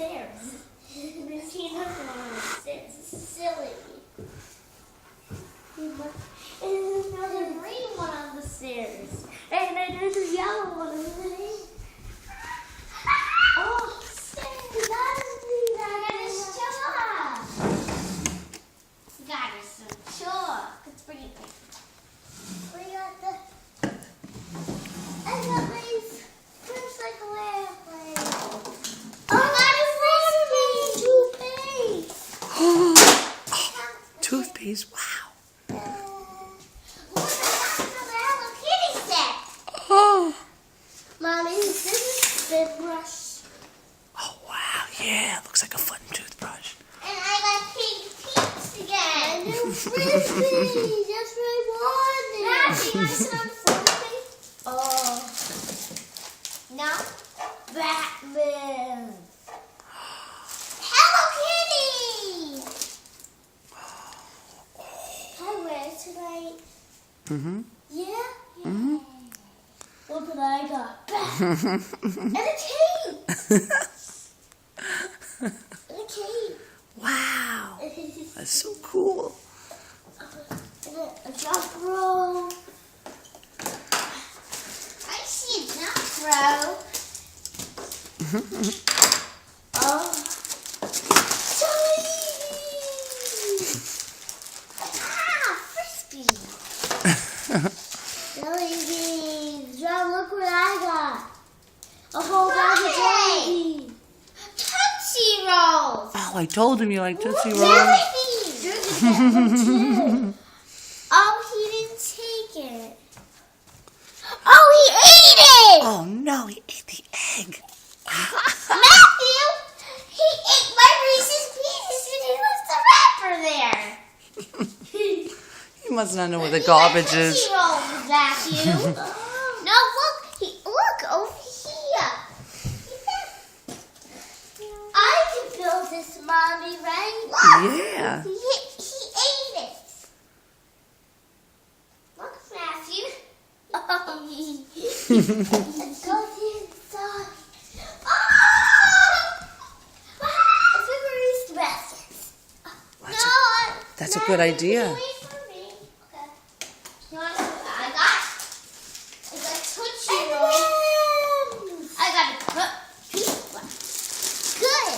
stairs. There's another one on the stairs. This is silly. And there's another green one on the stairs. And then there's a yellow one on the stairs. Oh, stairs. We gotta some chalk. Let's bring it back. We got the... I got these motorcycle airplanes. Oh, toothpaste. Toothpaste, wow. Look, I got another Hello Kitty set. Oh. Mommy, this is the brush. Oh, wow, yeah, looks like a fun toothbrush. And I got pink peeps again. A new frisbee. That's what I wanted. Matthew, you want some frisbee? Oh. No. Batman. Hello Kitty. Can I wear it tonight? Mm-hmm. Yeah? Mm-hmm. Look what I got. And a cape. And a cape. Wow, that's so cool. And a jump rope. I see a jump rope. Oh. Frisbee. John, look what I got. A whole bag of jelly. Tootsie Rolls. Oh, I told him you like Tootsie Rolls. Jelly beans. You're gonna get one too. Oh, he didn't take it. Oh, he ate it. Oh, no, he ate the egg. Matthew, he ate my Reese's Pieces and he left the wrapper there. He must not know where the garbage is. Tootsie Rolls, Matthew. No, look over here. I can build this, Mommy, right? Look. Yeah. He ate it. Look, Matthew. Let's go inside. Let's erase the baskets. That's a good idea. Wait for me. Okay. You want to? I got Tootsie Rolls. I got a toothbrush. Good.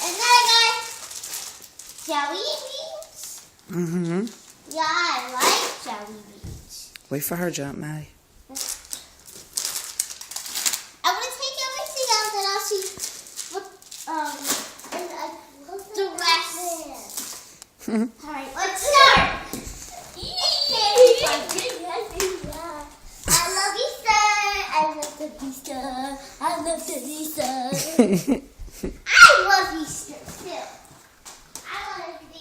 And then I got jelly beans. Mm-hmm. Yeah, I like jelly beans. Wait for her jump, Maddie. I want to take everything out and I'll see what, the rest. Alright, let's start. I love Easter. I love the Easter. I love the Easter. I love Easter too. I want to be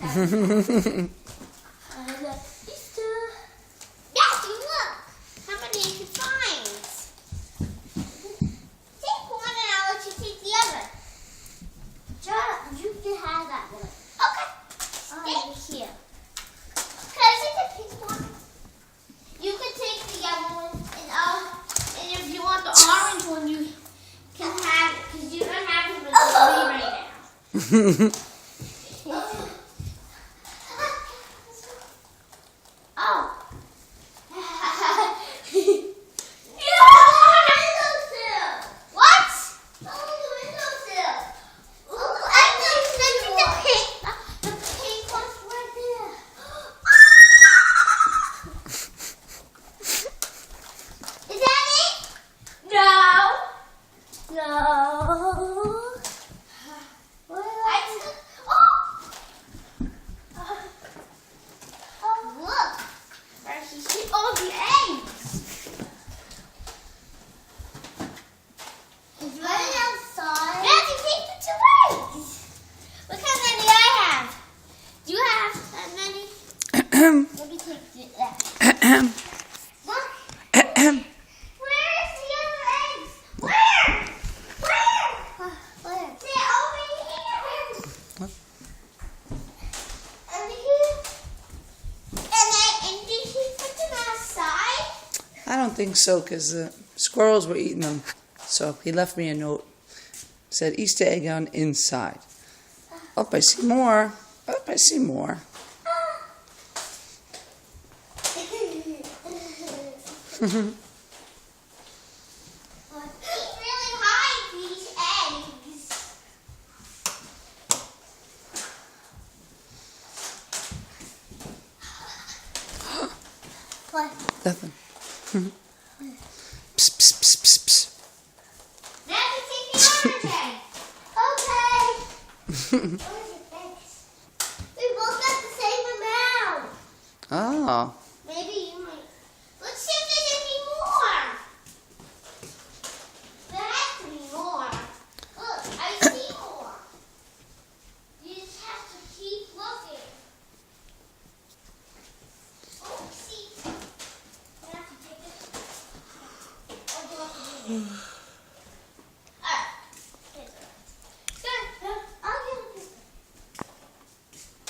I love Easter. Matthew, look. How many you can find? Take one and I'll let you take the other. John, you can have that one. Okay. Stay here. Can I take the pink one? You can take the yellow one, and if you want the orange one, you can have it, because you don't have it with me right now. Oh. What? Only the windowsill. Look, I think the pink one's right there. Is that it? No. No. Look. Where she see all the eggs. Is running outside. Matthew, take the 2 eggs. Look how many I have. Do you have that many? Let me take that. Look. Where is the other eggs? Where? They're over here. Over here. And did he put them outside? I don't think so, because the squirrels were eating them. So he left me a note. Said Easter egg on inside. Oh, I see more. Oh, I see more. He's really high, these eggs. What? Nothing. Psst, psst, psst, psst, psst. Now we take the orange egg. Okay. Where's your eggs? We both got the same amount. Oh. Maybe you might. Let's see if there's any more. There has to be more. Look, I see more. You just have to keep looking. Oh, see. I have to take this. Or do I have to do this? Alright. Here's the rest. Good. I'll give it this. Oh.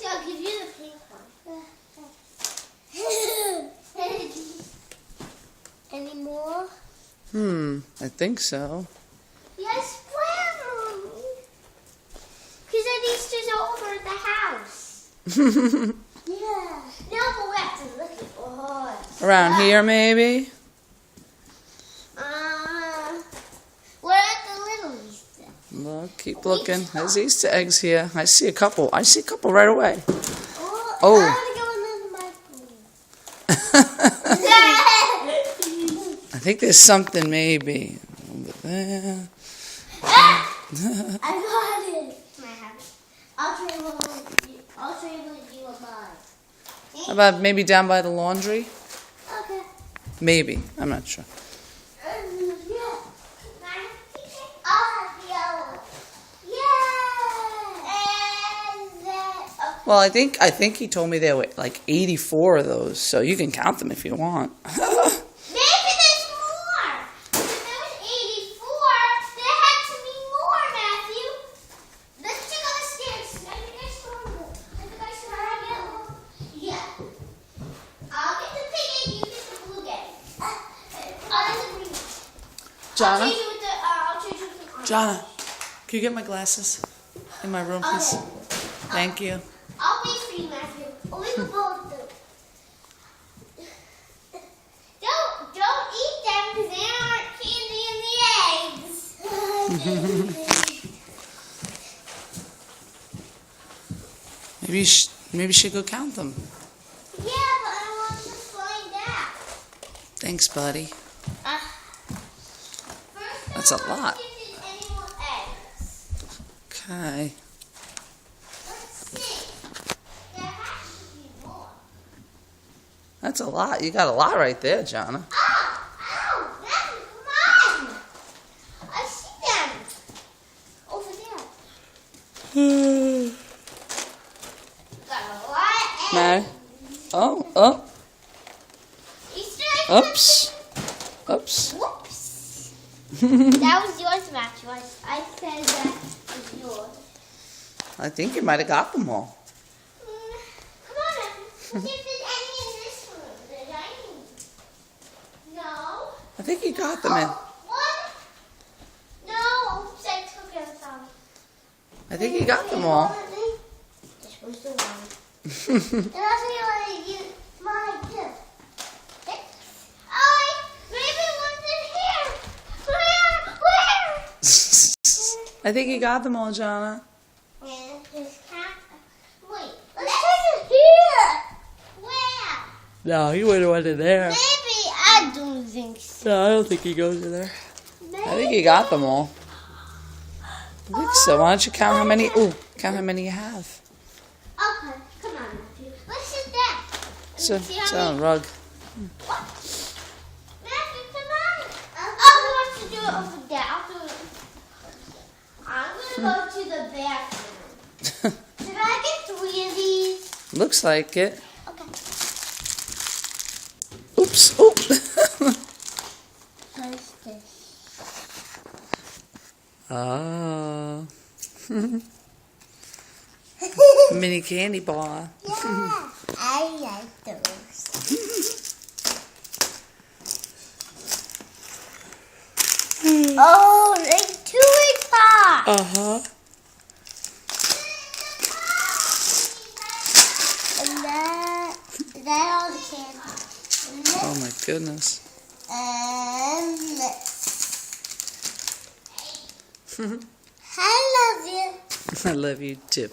I'll give you the pink one. Any more? I think so. Yes, well. Because then Easter's over at the house. Yeah. No, but we have to look at all. Around here, maybe? We're at the little Easter. Look, keep looking. There's Easter eggs here. I see a couple. I see a couple right away. Oh. Oh. I want to go in the microwave. I think there's something maybe over there. I got it. Can I have it? I'll show you what you will buy. How about maybe down by the laundry? Okay. Maybe. I'm not sure. Yeah. Can I have the pink? I'll have the yellow. Yeah. And then. Okay. Well, I think he told me there were like 84 of those, so you can count them if you want. Maybe there's more. If there was 84, there had to be more, Matthew. Let's check on the stairs. I think I saw one. I think I saw a yellow. Yeah. I'll get the pink and you get the blue egg. I'll get the green one. Jonna? I'll change it with the orange. Jonna, can you get my glasses in my room, please? Okay. Thank you. I'll wait for you, Matthew. Or we can both do. Don't eat them because they aren't candy in the eggs. Maybe you should go count them. Yeah, but I want to find out. Thanks, buddy. First, That's a I want lot. to see if there's any more eggs. Okay. Let's see. There has to be more. That's a lot. You got a lot right there, Jonna. Oh, ow, Matthew, come on. I see them. Over there. Got a lot of eggs. Mary? Oh. Easter eggs. Oops. Oops. Whoops. That was yours, Matthew. I said that was yours. I think you might have got them all. Come on, Matthew. Let's see if there's any in this room. The dining room. No. I think you got them in. Oh, one. No. Oops, I took it some. I think you got them all. This was the one. And that's what you want to use my gift. Oh, maybe one's in here. Where? I think you got them all, Jonna. And this cat. Wait, let's check it here. Where? No, he would have went in there. Maybe I don't think so. No, I don't think he goes in there. Maybe. I think you got them all. I think so. Why don't you count how many? Ooh, count how many you have. Okay, come on, Matthew. Let's sit down. So, See how it's on many- a rug. What? Matthew, come on. Oh, we want to do it over there. I'll do it. I'm gonna go to the bathroom. Did I get 3 of these? Looks like it. Okay. Oops. Oop. What's this? Oh. Mini candy bar. Yeah, I like those. Oh, like toy pop. Uh-huh. And that all the candy. And this, Oh my goodness. and this. I love you. I love you too.